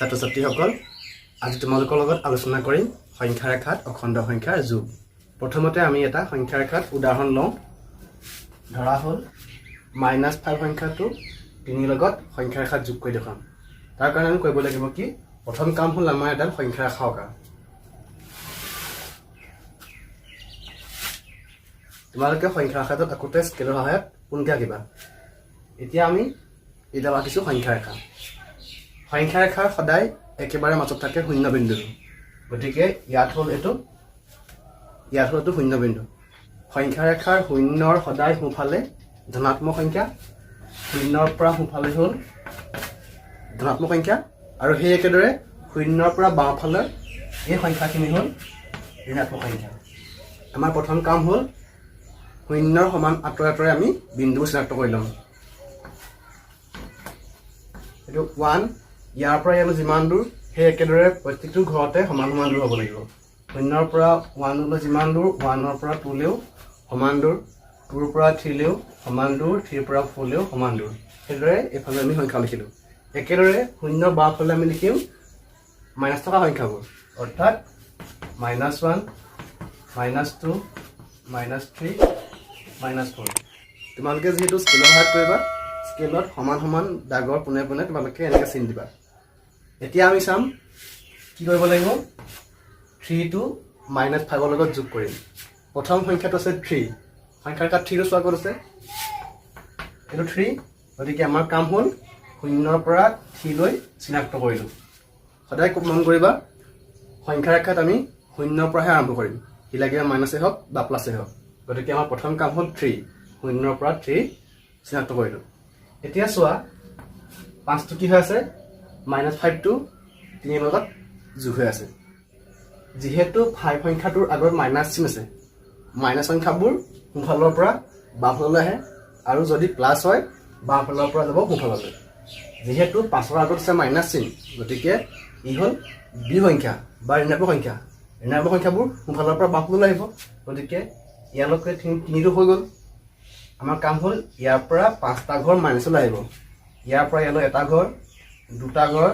ছাত্ৰ ছাত্ৰীসকল আজি তোমালোকৰ লগত আলোচনা কৰিম সংখ্যা ৰেখাত অখণ্ড সংখ্যাৰ যোগ। প্ৰথমতে আমি এটা সংখ্যা ৰেখাত উদাহৰণ লওঁ। ধৰা হ'ল -5 সংখ্যাটো 3 লগত সংখ্যা ৰেখাত যোগ কৰি দেখাম। তাৰ কাৰণে আমি কৰিব লাগিব কি, প্ৰথম কাম হ'ল আমাৰ এডাল সংখ্যা ৰেখা অঁকা। তোমালোকে সংখ্যা ৰেখাটোত আঁকোতে স্কেলৰ সহায়ত কোনকে আঁকিবা। এতিয়া আমি এইডাল আঁকিছোঁ সংখ্যা ৰেখা। সংখ্যা ৰেখাৰ সদায় একেবাৰে মাজত থাকে শূন্য বিন্দুটো, গতিকে ইয়াত হ'ল এইটো শূন্য বিন্দু। সংখ্যা ৰেখাৰ শূন্যৰ সদায় সোঁফালে ধনাত্মক সংখ্যা, শূন্যৰ পৰা সোঁফালে হ'ল ধনাত্মক সংখ্যা, আৰু সেই একেদৰে শূন্যৰ পৰা বাওঁফালে এই সংখ্যাখিনি হ'ল ঋণাত্মক সংখ্যা। আমাৰ প্ৰথম কাম হ'ল শূন্যৰ সমান আঁতৰে আঁতৰে আমি বিন্দুবোৰ চিনাক্ত কৰি ল'ম। এইটো 1, ইয়াৰ পৰা ইয়ালৈ যিমান দূৰ সেই একেদৰে প্ৰত্যেকটো ঘৰতে সমান সমান দূৰ হ'ব লাগিব। শূন্যৰ পৰা 1লৈ যিমান দূৰ, 1ৰ পৰা 2লৈও সমান দূৰ, 2ৰ পৰা 3লৈও সমান দূৰ, 3ৰ পৰা 4লৈও সমান দূৰ। সেইদৰে এইফালে আমি সংখ্যা লিখিলোঁ। একেদৰে শূন্যৰ বাওঁফালে আমি লিখিম মাইনাছ থকা সংখ্যাবোৰ, অৰ্থাৎ -1, -2, -3, -4। তোমালোকে যিহেতু স্কেলৰ সহায়ত কৰিবা, স্কেলত সমান সমান দাগৰ পোনে পোনে তোমালোকে এনেকৈ চিন দিবা। এতিয়া আমি চাম কি কৰিব লাগিব। 3টো -5ৰ লগত যোগ কৰিম। প্ৰথম সংখ্যাটো আছে 3। সংখ্যাৰ ৰেখাত 3টো চোৱা ক'ত আছে, এইটো 3। গতিকে আমাৰ কাম হ'ল 0ৰ পৰা 3লৈ চিনাক্ত কৰিলোঁ। সদায় মন কৰিবা, সংখ্যা ৰেখাত আমি 0ৰ পৰাহে আৰম্ভ কৰিম, ই লাগিলে মাইনাছেই হওক বা প্লাছেই হওক। গতিকে আমাৰ প্ৰথম কাম হ'ল 3, 0ৰ পৰা 3 চিনাক্ত কৰিলোঁ। এতিয়া চোৱা 5টো কি হৈ আছে, -5টো 3ৰ লগত যোগ হৈ আছে। যিহেতু 5 সংখ্যাটোৰ আগত মাইনাছ চিন আছে, মাইনাছ সংখ্যাবোৰ সোঁফালৰ পৰা বাওঁফাললৈ আহে, আৰু যদি প্লাছ হয় বাওঁফালৰ পৰা যাব সোঁফাললৈ। যিহেতু 5ৰ আগত আছে মাইনাছ চিন, গতিকে ই হ'ল বিজোড় সংখ্যা বা ঋণাত্মক সংখ্যা। ঋণাত্মক সংখ্যাবোৰ সোঁফালৰ পৰা বাওঁফাললৈ আহিব। গতিকে ইয়ালৈকে 3টো হৈ গ'ল। আমাৰ কাম হ'ল ইয়াৰ পৰা 5টা ঘৰ মাইনাছলৈ আহিব। ইয়াৰ পৰা ইয়ালৈ 1টা ঘৰ, 2টা ঘৰ,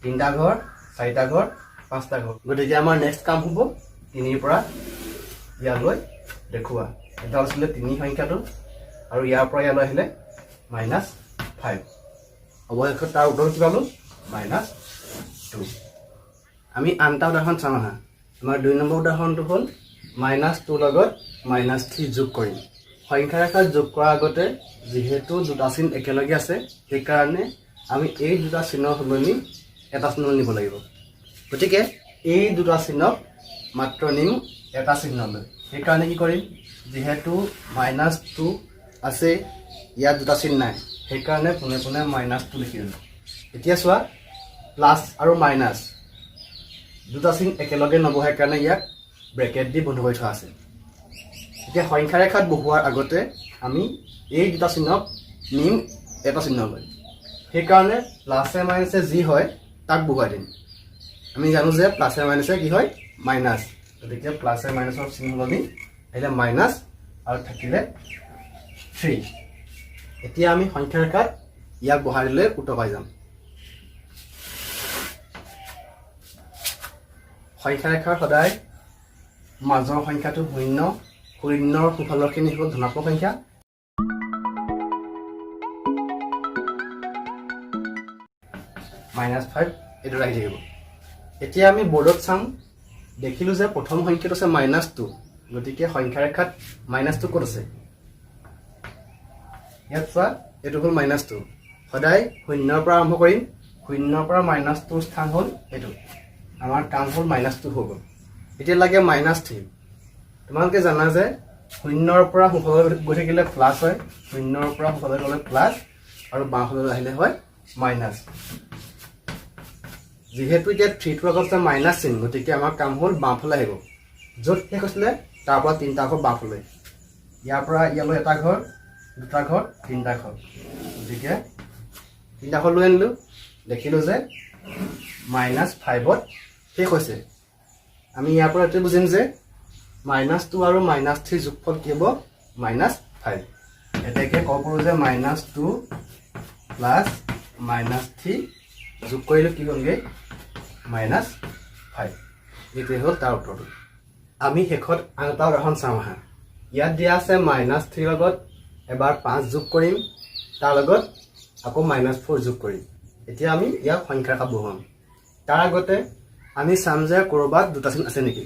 3টা ঘৰ, 4টা ঘৰ, 5টা ঘৰ। গতিকে আমাৰ নেক্সট কাম হ'ব 3ৰ পৰা ইয়ালৈ দেখুওৱা। এটা আছিলে 3 সংখ্যাটো, আৰু ইয়াৰ পৰা ইয়ালৈ আহিলে -5। অৱশেষত তাৰ উত্তৰ কি পালোঁ, -2। আমি আনটা উদাহৰণ চাম আহা। আমাৰ 2 নম্বৰ উদাহৰণটো হ'ল -2 লগত -3 যোগ কৰিম। সংখ্যা ৰেখাত যোগ কৰাৰ আগতে যিহেতু দুটা চিন একেলগে আছে, সেইকাৰণে আমি এই দুটা চিনৰ সলনি এটা চিন নিব লাগিব। গতিকে এই দুটা চিনক মাত্ৰ নিম এটা চিহ্নলৈ। সেইকাৰণে কি কৰিম, যিহেতু -2 আছে, ইয়াত দুটা চিন নাই, সেইকাৰণে পোনে পোনে -2 লিখি দিলোঁ। এতিয়া চোৱা, প্লাছ আৰু মাইনাছ দুটা চিন একেলগে নবহে কাৰণে ইয়াক ব্ৰেকেট দি বন্ধ কৰি থোৱা আছে। এতিয়া সংখ্যা ৰেখাত বহোৱাৰ আগতে আমি এই দুটা চিহ্নক নিম এটা চিহ্নলৈ। সেইকাৰণে প্লাছে মাইনাছে যি হয় তাক বহুৱাই দিম। আমি জানো যে প্লাছে মাইনাছে কি হয়, মাইনাছ। গতিকে প্লাছে মাইনাছৰ চিহ্ন সলনি আহিলে মাইনাছ আৰু থাকিলে 3। এতিয়া আমি সংখ্যা ৰেখাত ইয়াক বহাই দিলে উত্তৰ পাই যাম। সংখ্যা ৰেখাৰ সদায় মাজৰ সংখ্যাটো শূন্য, শূন্যৰ সোঁফালৰখিনি হ'ল ধনাত্মক সংখ্যা। -5 এইটো ৰাখি থাকিব। এতিয়া আমি বৰ্ডত চাম, দেখিলোঁ যে প্ৰথম সংখ্যাটো আছে -2। গতিকে সংখ্যা ৰেখাত -2 ক'ত আছে, ইয়াত চোৱা, এইটো হ'ল -2। সদায় শূন্যৰ পৰা আৰম্ভ কৰিম। শূন্যৰ পৰা -2ৰ স্থান হ'ল এইটো। আমাৰ কাম হ'ল -2 হৈ গ'ল। এতিয়া লাগে -3। তোমালোকে জানা যে শূন্যৰ পৰা সোঁফাললৈ গৈ থাকিলে প্লাছ হয়, শূন্যৰ পৰা সোঁফালে গ'লে প্লাছ, আৰু বাওঁফাললৈ আহিলে হয় মাইনাছ। যিহেতু এতিয়া 3টোৰ আগত আছে মাইনাছ চিন, গতিকে আমাৰ কাম হ'ল বাওঁফালে আহিব। য'ত শেষ হৈছিলে তাৰ পৰা 3টা ঘৰ বাওঁফালে, ইয়াৰ পৰা ইয়ালৈ 1টা ঘৰ, 2টা ঘৰ, 3টা ঘৰ। গতিকে 3টা ঘৰ লৈ আনিলোঁ। দেখিলোঁ যে -5ত শেষ হৈছে। আমি ইয়াৰ পৰা এইটোৱে বুজিম যে -2 আৰু -3 যোগফল কি হ'ব, -5। এতেকে ক'ব পাৰোঁ যে -2 + -3 যোগ কৰিলে কি হ'লগৈ মাইনাছ 5 এইটোৱে হ'ল তাৰ উত্তৰটো আমি শেষত আন এটা উদাহৰণ চাওঁ আহা ইয়াত দিয়া আছে -3 লগত এবাৰ 5 যোগ কৰিম তাৰ লগত আকৌ -4 যোগ কৰিম এতিয়া আমি ইয়াক সংখ্যা ৰেখাত বহুৱাম তাৰ আগতে আমি চাম যে কৰবাত দুটা চিন আছে নেকি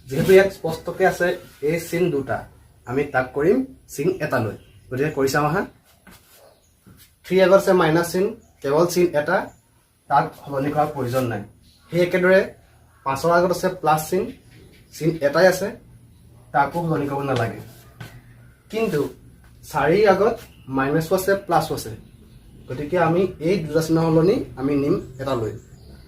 যেহেতু ইয়াত স্পষ্টকৈ আছে এই চিন দুটা আমি তাক কৰিম চিন এটা লৈ গতিকে কৰি চাওঁ আহা 3 আগত আছে মাইনাছ চিন কেৱল চিন এটা তাক সলনি কৰাৰ প্ৰয়োজন নাই সেই একেদৰে 5ৰ আগত আছে প্লাছ চিন চিন এটাই আছে তাকো সলনি কৰিব নালাগে কিন্তু 4 আগত মাইনাছো আছে প্লাছো আছে গতিকে আমি এই দুটা চিহ্ন সলনি আমি নিম এটা লৈ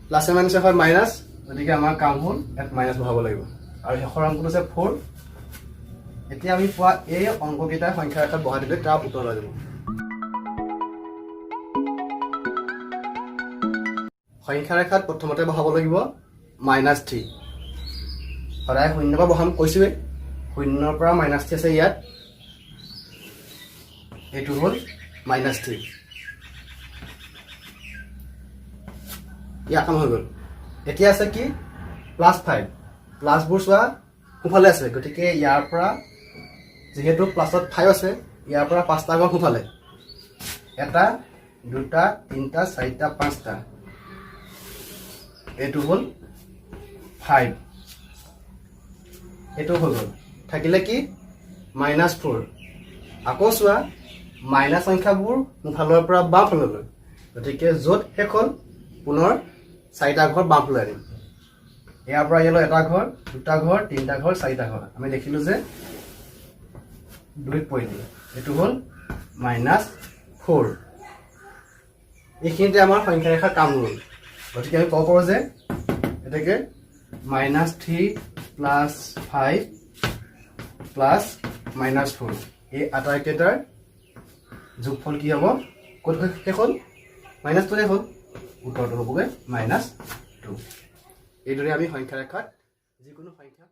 প্লাছে মাইনাছে হয় মাইনাছ গতিকে আমাৰ কাম হ'ল ইয়াত মাইনাছ বহাব লাগিব আৰু শেষৰ অংকটো আছে 4 এতিয়া আমি পোৱা এই অংককেইটা সংখ্যা ৰেখাত বহাই দিলে তাৰ উত্তৰ হৈ যাব সংখ্যা ৰেখাত প্ৰথমতে বহাব লাগিব -3 সদায় শূন্য পৰা বহাম কৈছোৱে শূন্যৰ পৰা -3 আছে ইয়াত এইটো হ'ল -3 ইয়াৰ কাম হৈ গ'ল এতিয়া আছে কি +5 প্লাছবোৰ চোৱা সোঁফালে আছে গতিকে ইয়াৰ পৰা যেহেতু প্লাছত 5 আছে ইয়াৰ পৰা 5টা ঘৰ সোঁফালে 1 2 3 4 5টা এইটো হ'ল 5 এইটো হৈ গ'ল থাকিলে কি -4 আকৌ চোৱা মাইনাছ সংখ্যাবোৰ সোঁফালৰ পৰা বাওঁফাললৈ গতিকে য'ত শেষ হ'ল পুনৰ 4টা ঘৰ বাওঁফালে আনিম ইয়াৰ পৰা ইয়ালৈ 1টা ঘৰ 2টা ঘৰ 3টা ঘৰ 4টা ঘৰ আমি দেখিলোঁ যে 2ত পৰিলে এইটো হ'ল -4 এইখিনিতে আমাৰ সংখ্যা ৰেখাৰ কাম হ'ল গতিকে আমি ক'ব পাৰোঁ যে এতেকে -3 + 5 + -4 এই আটাইকেইটাৰ যোগফল কি হ'ব ক'ত শেষ হ'ল -2 হ'ল উত্তৰটো হ'বগৈ -2 এইদৰে আমি সংখ্যা ৰেখাত যিকোনো সংখ্যা